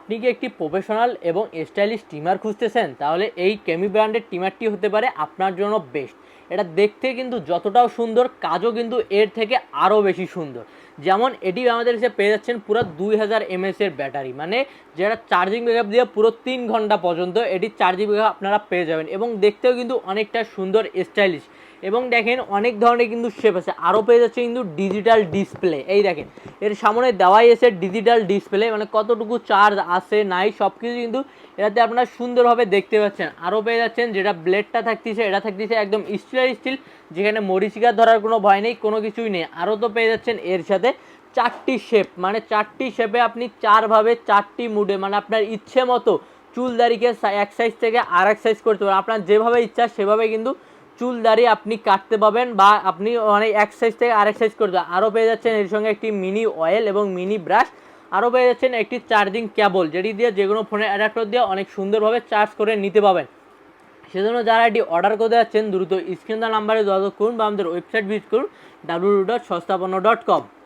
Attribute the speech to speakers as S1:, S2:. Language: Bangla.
S1: আপনি কি একটি প্রফেশনাল এবং স্টাইলিশ ট্রিমার খুঁজতেছেন, তাহলে এই কেমি ব্র্যান্ডের ট্রিমারটি হতে পারে আপনার জন্য বেস্ট। এটা দেখতে কিন্তু যতটাও সুন্দর, কাজও কিন্তু এর থেকে আরও বেশি সুন্দর। যেমন এটি আমাদের কাছে পেয়ে যাচ্ছেন পুরো 2000 এমএসের ব্যাটারি, মানে যেটা চার্জিং ব্যাকআপ দিয়ে পুরো 3 ঘন্টা পর্যন্ত এটি চার্জিং ব্যাকআপ আপনারা পেয়ে যাবেন, এবং দেখতেও কিন্তু অনেকটা সুন্দর স্টাইলিশ। এবং দেখেন অনেক ধরনের কিন্তু শেপ আছে, আরও পেয়ে যাচ্ছে কিন্তু ডিজিটাল ডিসপ্লে। এই দেখেন এর সামনে দেওয়াই আছে ডিজিটাল ডিসপ্লে, মানে কতটুকু চার্জ আছে নাই সব কিছু কিন্তু এটাতে আপনারা সুন্দরভাবে দেখতে পাচ্ছেন। আরও পেয়ে যাচ্ছেন যেটা ব্লেডটা থাকতেছে, এটা থাকতেছে একদম স্টিল, যেখানে মরিচিকা ধরার কোনো ভয় নেই, কোনো কিছুই নেই। আরও তো পেয়ে যাচ্ছেন এর সাথে 4টি শেপ, মানে 4টি শেপে আপনি 4ভাবে 4টি মুডে, মানে আপনার ইচ্ছে মতো চুল দাড়িকে এক সাইজ থেকে আর এক সাইজ করতে পারেন। আপনার যেভাবে ইচ্ছা সেভাবে কিন্তু চুল দাড়ি আপনি কাটতে পাবেন, বা আপনি মানে এক সাইজ থেকে আরেক সাইজ করতে পারেন। আরও পেয়ে যাচ্ছেন এর সঙ্গে একটি মিনি অয়েল এবং মিনি ব্রাশ। আরও পেয়ে যাচ্ছেন একটি চার্জিং কেবল, যেটি দিয়ে যে কোনো ফোনের অ্যাডাপ্টার দিয়ে অনেক সুন্দরভাবে চার্জ করে নিতে পাবেন। সেজন্য যারা এটি অর্ডার করতে যাচ্ছেন দ্রুত স্ক্রিন নাম্বারে যোগাযোগ করুন বা আমাদের ওয়েবসাইট ভিজিট করুন www.সস্তাপন্ন.com।